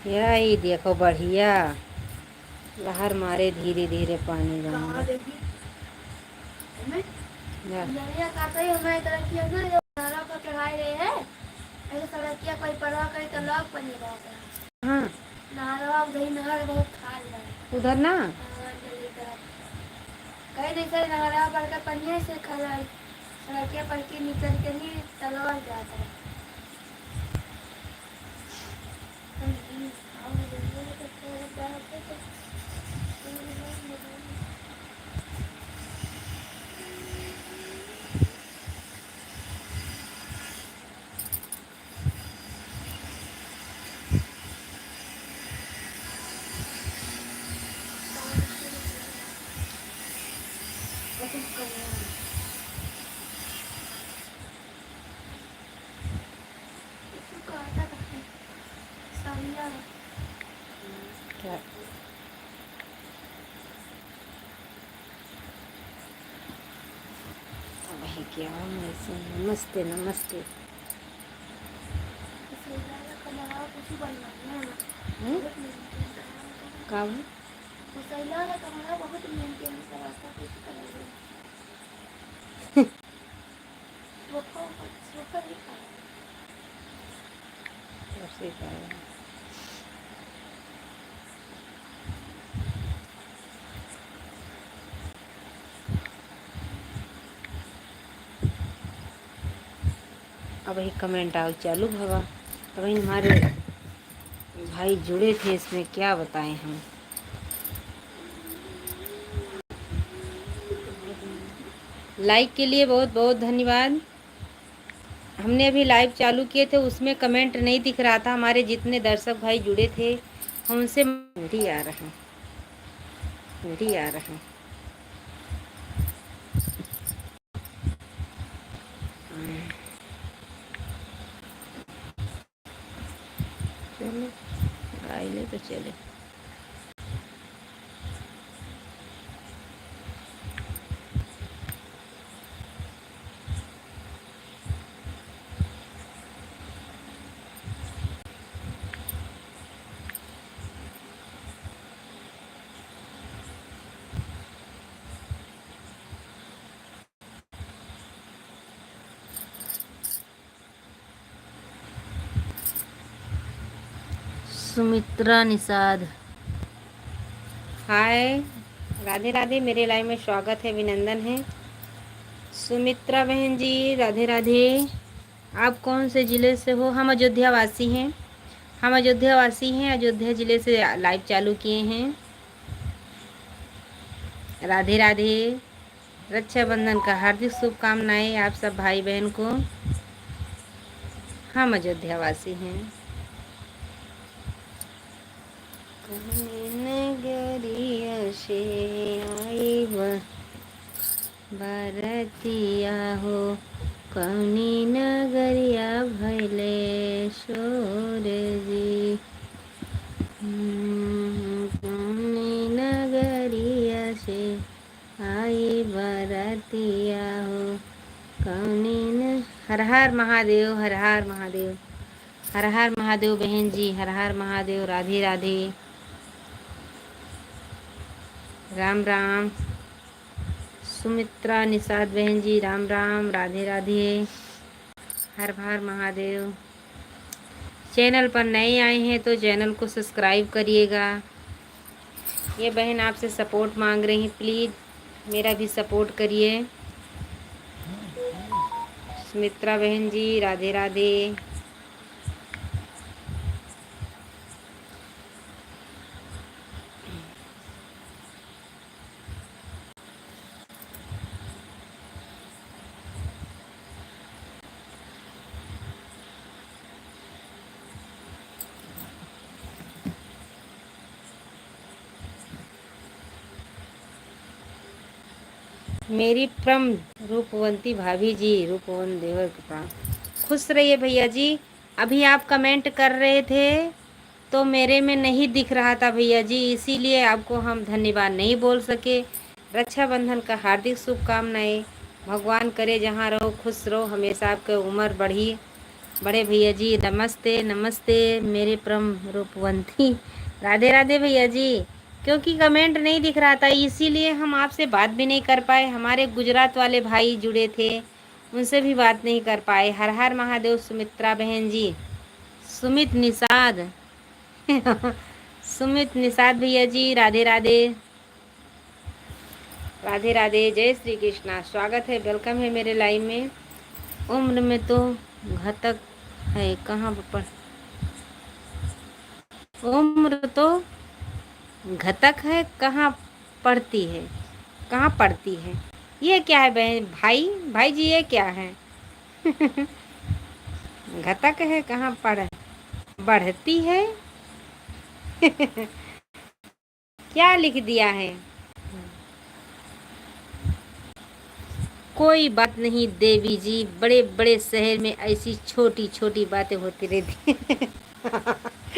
यही देखो बढ़िया लहर मारे धीरे धीरे पानी कहाँ जाएंगे। देखी हमें जा। नरिया काटे हमें तरक्की ना जो नारा को चढ़ाए रहे हैं ऐसे तरक्की कोई परवाह करे तो लोग बनी रहता है। हाँ नारा गई नहर बहुत खाल है उधर ना। जल्दी कर कहीं नहीं सर नारा बढ़कर पनिया से खड़ा सड़किया पर के निकल के नहीं तलवार जाता है। क्या वही क्या ऐसे नमस्ते नमस्ते। हम्म? का हुआ? ऐसे क्या है? अब वही कमेंट आओ चालू भवा। अब वही हमारे भाई जुड़े थे इसमें क्या बताएं हम। लाइक के लिए बहुत बहुत धन्यवाद। हमने अभी लाइव चालू किए थे उसमें कमेंट नहीं दिख रहा था। हमारे जितने दर्शक भाई जुड़े थे उनसे मेरी आ रहा है मेरी आ रहा है। चलो गाय ले तो चले। सुमित्रा निषाद हाय राधे राधे। मेरे लाइव में स्वागत है अभिनंदन है। सुमित्रा बहन जी राधे राधे। आप कौन से ज़िले से हो? हम अयोध्या वासी हैं। हम अयोध्या वासी हैं। अयोध्या ज़िले से लाइव चालू किए हैं। राधे राधे। रक्षाबंधन का हार्दिक शुभकामनाएं आप सब भाई बहन को। हम अयोध्या वासी हैं। नगरिया से आई बरतिया हो कौनी नगरिया भैले शोर जी। कौनी नगरिया से आई बरतिया हो कौनी न। हर हर महादेव हर हर महादेव हर हर महादेव बहन जी हर हर महादेव। राधे राधे राम राम। सुमित्रा निषाद बहन जी राम राम राधे राधे हर हर महादेव। चैनल पर नए आए हैं तो चैनल को सब्सक्राइब करिएगा। ये बहन आपसे सपोर्ट मांग रही हैं, प्लीज़ मेरा भी सपोर्ट करिए। सुमित्रा बहन जी राधे राधे। मेरी फ्रॉम रूपवंती भाभी जी रूपवन देवर के प्रणाम। खुश रहिए भैया जी। अभी आप कमेंट कर रहे थे तो मेरे में नहीं दिख रहा था भैया जी, इसीलिए आपको हम धन्यवाद नहीं बोल सके। रक्षाबंधन का हार्दिक शुभकामनाएं। भगवान करे जहाँ रहो खुश रहो, हमेशा आपकी उम्र बढ़ी बड़े भैया जी नमस्ते नमस्ते मेरे परम रूपवंती। राधे राधे भैया जी। क्योंकि कमेंट नहीं दिख रहा था इसीलिए हम आपसे बात भी नहीं कर पाए। हमारे गुजरात वाले भाई जुड़े थे, उनसे भी बात नहीं कर पाए। हर हर महादेव सुमित्रा बहन जी, सुमित निषाद सुमित निषाद भैया जी राधे राधे। राधे राधे, जय श्री कृष्णा। स्वागत है, वेलकम है मेरे लाइव में। उम्र में तो घातक है कहाँ पर, उम्र तो घटक है कहाँ पड़ती है, कहाँ पड़ती है। ये क्या है बहन भाई, भाई जी ये क्या है घटक है कहाँ पड़ बढ़ती है क्या लिख दिया है। कोई बात नहीं देवी जी, बड़े बड़े शहर में ऐसी छोटी छोटी बातें होती रहती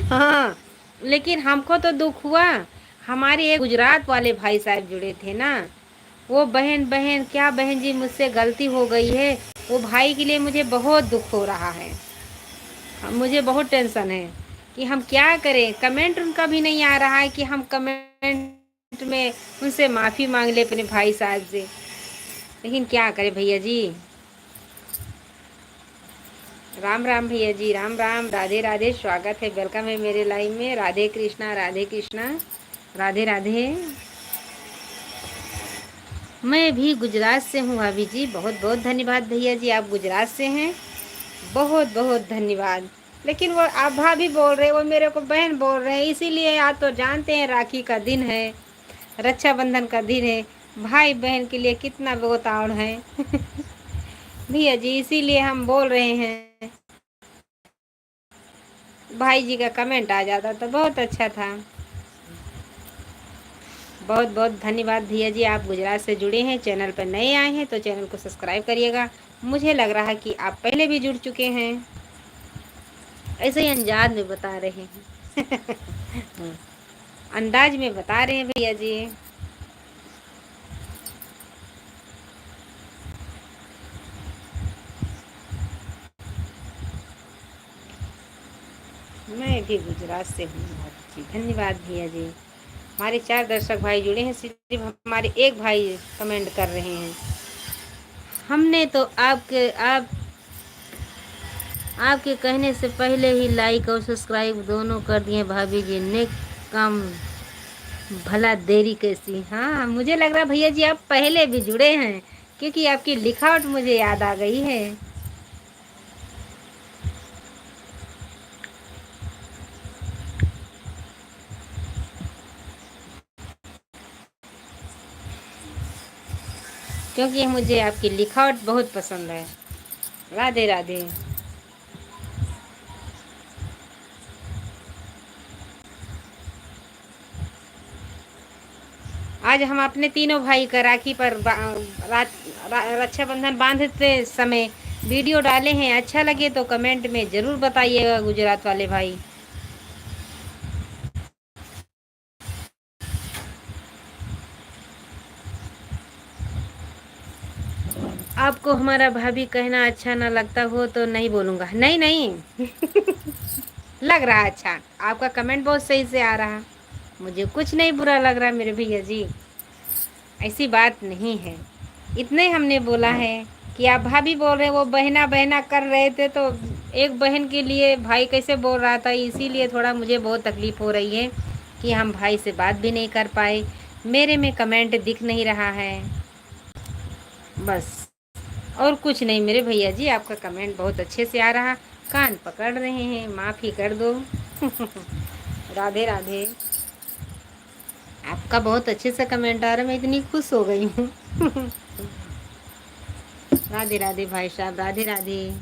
हाँ, लेकिन हमको तो दुख हुआ। हमारे एक गुजरात वाले भाई साहब जुड़े थे ना, वो बहन बहन क्या बहन जी मुझसे गलती हो गई है। वो भाई के लिए मुझे बहुत दुख हो रहा है, मुझे बहुत टेंशन है कि हम क्या करें। कमेंट उनका भी नहीं आ रहा है कि हम कमेंट में उनसे माफ़ी मांग ले अपने भाई साहब से, लेकिन क्या करें भैया जी। राम राम भैया जी, राम राम, राधे राधे, स्वागत है, वेलकम है मेरे लाइव में। राधे कृष्णा राधे कृष्णा, राधे राधे। मैं भी गुजरात से हूँ भाभी जी। बहुत बहुत धन्यवाद भैया जी, आप गुजरात से हैं, बहुत बहुत धन्यवाद। लेकिन वो आप भाभी बोल रहे, वो मेरे को बहन बोल रहे हैं, इसीलिए आप तो जानते हैं राखी का दिन है, रक्षाबंधन का दिन है, भाई बहन के लिए कितना बहुत है भैया जी, इसीलिए हम बोल रहे हैं। भाई जी का कमेंट आ जाता तो बहुत अच्छा था। बहुत बहुत धन्यवाद भैया जी, आप गुजरात से जुड़े हैं, चैनल पर नए आए हैं तो चैनल को सब्सक्राइब करिएगा। मुझे लग रहा है कि आप पहले भी जुड़ चुके हैं, ऐसे ही अंदाज में बता रहे हैं अंदाज में बता रहे हैं भैया जी। मैं भी गुजरात से हूँ जी, धन्यवाद भैया जी। हमारे 4 दर्शक भाई जुड़े हैं, सिर्फ हमारे एक भाई कमेंट कर रहे हैं। हमने तो आपके कहने से पहले ही लाइक और सब्सक्राइब दोनों कर दिए भाभी जी, नेक काम भला देरी कैसी। हाँ, मुझे लग रहा भैया जी आप पहले भी जुड़े हैं, क्योंकि आपकी लिखावट मुझे याद आ गई है। क्योंकि मुझे आपकी लिखावट बहुत पसंद है। राधे राधे। आज हम अपने तीनों भाई का राखी पर रक्षाबंधन बांधते समय वीडियो डाले हैं। अच्छा लगे तो कमेंट में ज़रूर बताइएगा गुजरात वाले भाई। आपको हमारा भाभी कहना अच्छा ना लगता हो तो नहीं बोलूँगा। नहीं नहीं लग रहा अच्छा, आपका कमेंट बहुत सही से आ रहा, मुझे कुछ नहीं बुरा लग रहा मेरे भैया जी, ऐसी बात नहीं है। इतने हमने बोला है कि आप भाभी बोल रहे, वो बहना बहना कर रहे थे तो एक बहन के लिए भाई कैसे बोल रहा था, इसीलिए थोड़ा मुझे बहुत तकलीफ़ हो रही है कि हम भाई से बात भी नहीं कर पाए। मेरे में कमेंट दिख नहीं रहा है, बस और कुछ नहीं मेरे भैया जी। आपका कमेंट बहुत अच्छे से आ रहा, कान पकड़ रहे हैं, माफ़ी कर दो राधे राधे। आपका बहुत अच्छे से कमेंट आ रहा है, मैं इतनी खुश हो गई हूँ राधे राधे भाई साहब, राधे राधे।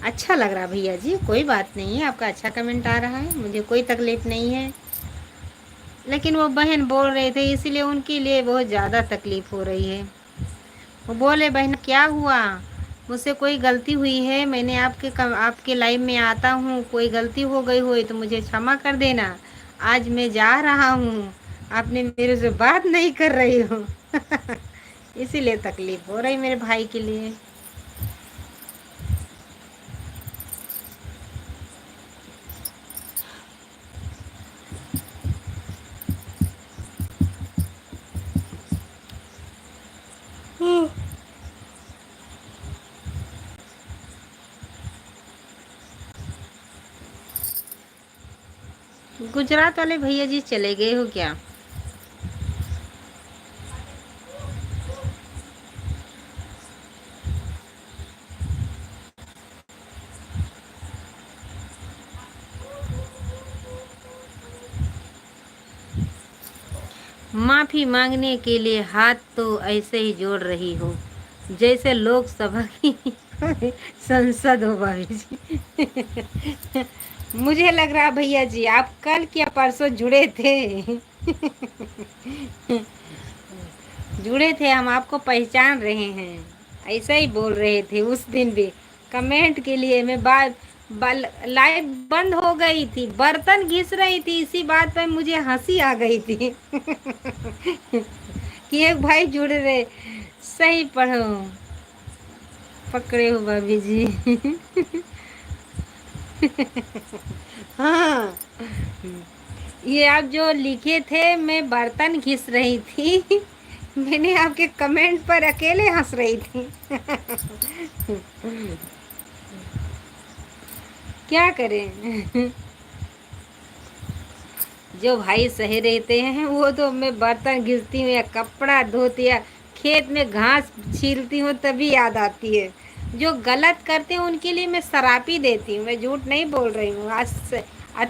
अच्छा लग रहा भैया जी, कोई बात नहीं है, आपका अच्छा कमेंट आ रहा है, मुझे कोई तकलीफ़ नहीं है। लेकिन वो बहन बोल रहे थे इसीलिए उनके लिए बहुत ज़्यादा तकलीफ़ हो रही है। वो बोले बहन क्या हुआ, मुझसे कोई गलती हुई है, मैंने आपके लाइव में आता हूँ, कोई गलती हो गई हो तो मुझे क्षमा कर देना। आज मैं जा रहा हूँ, आपने मेरे से बात नहीं कर रही हो इसीलिए तकलीफ़ हो रही मेरे भाई के लिए। गुजरात वाले भैया जी चले गए हो क्या? माफी मांगने के लिए हाथ तो ऐसे ही जोड़ रही हो जैसे लोकसभा की संसद हो भाभी जी। मुझे लग रहा भैया जी आप कल क्या परसों जुड़े थे। जुड़े थे, हम आपको पहचान रहे हैं। ऐसा ही बोल रहे थे उस दिन भी। कमेंट के लिए मैं लाइव बंद हो गई थी, बर्तन घिस रही थी, इसी बात पे मुझे हंसी आ गई थी। कि एक भाई जुड़ रहे। सही पढ़ो, पकड़े हो भाभी जी। हाँ, ये आप जो लिखे थे मैं बर्तन घिस रही थी। मैंने आपके कमेंट पर अकेले हंस रही थी। क्या करें। जो भाई सही रहते हैं वो तो मैं बर्तन घिसती हूँ या कपड़ा धोती या खेत में घास छीलती हूँ तभी याद आती है। जो गलत करते हैं उनके लिए मैं शरापी देती हूँ, मैं झूठ नहीं बोल रही हूँ। आज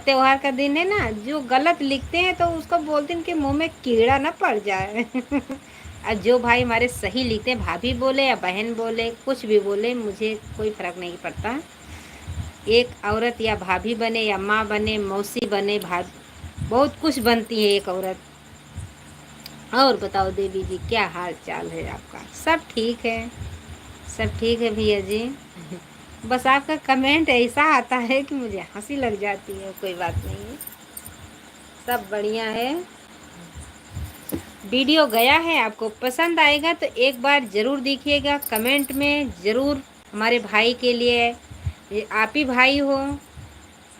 त्योहार का दिन है ना, जो गलत लिखते हैं तो उसको बोलते हैं कि मुंह में कीड़ा ना पड़ जाए। और जो भाई हमारे सही लिखते हैं, भाभी बोले या बहन बोले कुछ भी बोले, मुझे कोई फर्क नहीं पड़ता। एक औरत या भाभी बने या माँ बने, मौसी बने, बहुत कुछ बनती है एक औरत। और बताओ देवी जी क्या हाल चाल है आपका? सब ठीक है, सब ठीक है भैया जी। बस आपका कमेंट ऐसा आता है कि मुझे हंसी लग जाती है। कोई बात नहीं है, सब बढ़िया है। वीडियो गया है, आपको पसंद आएगा तो एक बार ज़रूर देखिएगा, कमेंट में ज़रूर हमारे भाई के लिए, ये आप ही भाई हो,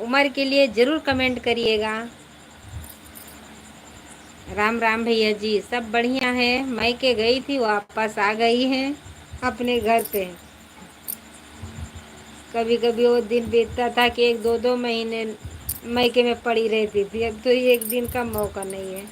उमर के लिए ज़रूर कमेंट करिएगा। राम राम भैया जी, सब बढ़िया है। मायके गई थी, वापस आ गई हैं अपने घर पे। कभी कभी वो दिन बीतता था कि 1-2 महीने मायके में पड़ी रहती थी, अब तो ये एक दिन का मौका नहीं है।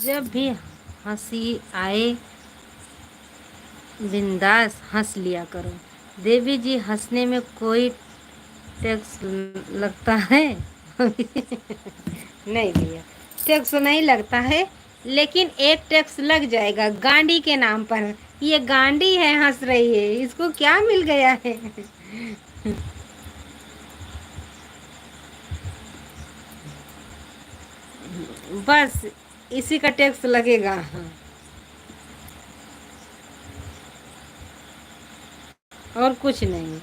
जब भी हंसी आए बिंदास हंस लिया करो। देवी जी हंसने में कोई टैक्स लगता है? नहीं भैया, टैक्स नहीं लगता है, लेकिन एक टैक्स लग जाएगा गांडी के नाम पर। ये गांडी है, हंस रही है, इसको क्या मिल गया है? बस इसी का टैक्स लगेगा। और कुछ नहीं।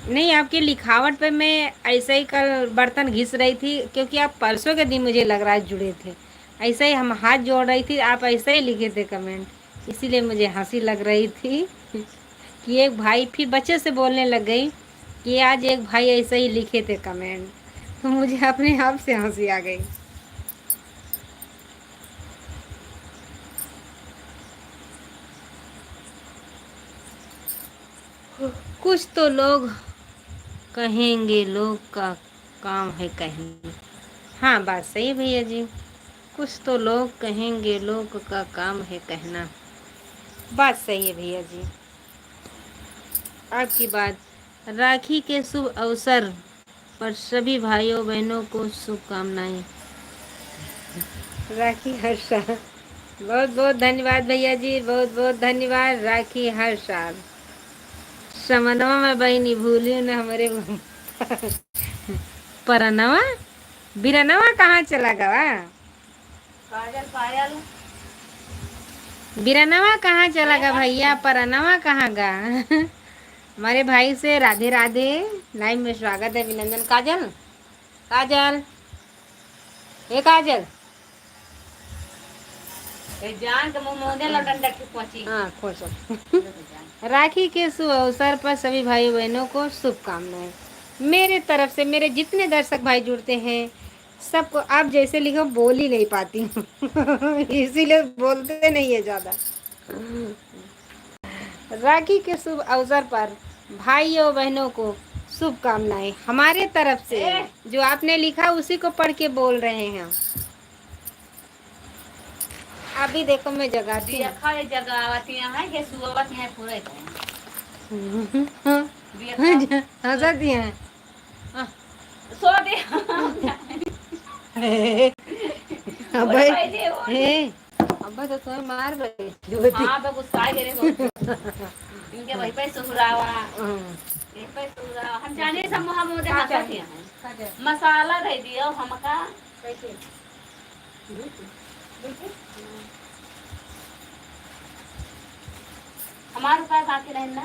नहीं, आपकी लिखावट पे मैं ऐसे ही कल बर्तन घिस रही थी, क्योंकि आप परसों के दिन मुझे लग रहा है जुड़े थे। ऐसे ही हम हाथ जोड़ रही थी, आप ऐसे ही लिखे थे कमेंट, इसीलिए मुझे हंसी लग रही थी। कि एक भाई, फिर बच्चे से बोलने लग गई कि आज एक भाई ऐसे ही लिखे थे कमेंट, तो मुझे अपने आप से हंसी आ गई। कुछ तो लोग कहेंगे, लोग का काम है कहना। हाँ, बात सही है भैया जी। कुछ तो लोग कहेंगे, लोग का काम है कहना। बात सही है भैया जी, आपकी बात। राखी के शुभ अवसर पर सभी भाइयों बहनों को शुभकामनाएं। राखी हर साल। बहुत बहुत धन्यवाद भैया जी, बहुत बहुत धन्यवाद। राखी हर साल। समनवा में बहनी भूलियो न हमारे परनवा बिरनवा कहाँ चला गवा? काजल पायल बिरनवा कहाँ चला गया भैया? परनवा कहाँ गा? हमारे भाई से राधे राधे। लाइव में स्वागत है, अभिनंदन। काजल, काजल, ए काजल, जान के मुंह मोदे लौटन रखी पहुंची। हाँ खुश हो। राखी के शुभ अवसर पर सभी भाई बहनों को शुभकामनाएं मेरे तरफ से। मेरे जितने दर्शक भाई जुड़ते हैं सबको, आप जैसे लिखो बोल ही नहीं पाती हूँ इसीलिए बोलते नहीं है ज्यादा। राखी के शुभ अवसर पर भाइयों बहनों को शुभकामनाएं हमारे तरफ से। जो आपने लिखा उसी को पढ़ के बोल रहे हैं हम। अभी देखो मैं जगाती हूँ। खड़े जगावती है के सुवत है पूरे हंसती हैं। सो दे अब अब तो तुम्हें मार रही। हां बे गुस्सा दे रे इनके वही पे सुहरावा ये पे सुहरावा हम जाने सब हम उधर हंसती हैं। मसाला दे दियो हमका कैसे हमारे पास आके रहना।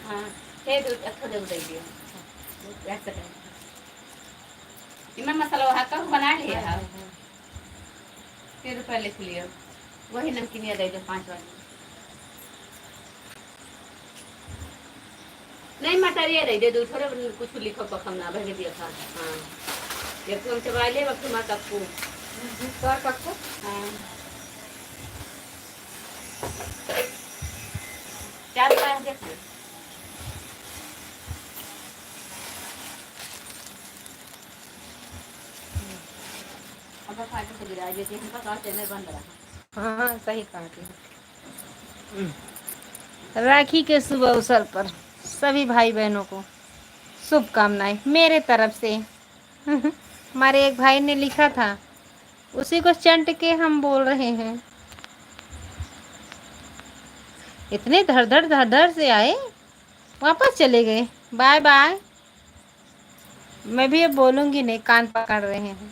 हाँ दे दो, अच्छा दे दियो ऐसे कर इतना मसाला वहाँ का बना लिया है। 3 रुपए लिख लियो, वही नमकीनिया दे दो 5 वाली। नहीं मटरिया दे दो, थोड़े कुछ लिखो पकम ना भर दिया था। हाँ ये तुम चबा ले वक्त तुम्हारा कप्पू तो कप्पू। हाँ 4 रुपए देखो। हाँ सही कहा थी। राखी के शुभ अवसर पर सभी भाई बहनों को शुभकामनाएं मेरे तरफ से। हमारे एक भाई ने लिखा था, उसी को चंट के हम बोल रहे हैं। इतने धड़ धड़ धड़ धड़ से आए, वापस चले गए। Bye bye. मैं भी अब बोलूंगी नहीं, कान पकड़ रहे हैं।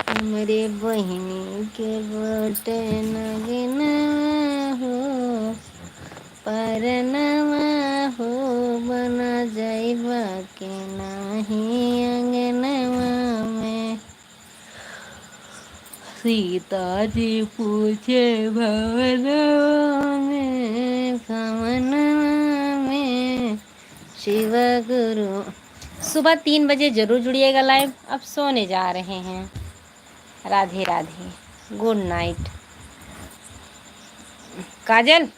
हमारे बहिनी के बटे नगना हो, परनवा हो, बना जाइबा के नाही अंगनवा में। सीता जी पूछे भवनवा में, भवनवा में शिव गुरु। सुबह 3 बजे जरूर जुड़िएगा लाइव। अब सोने जा रहे हैं। Radhe Radhe, good night. काजल।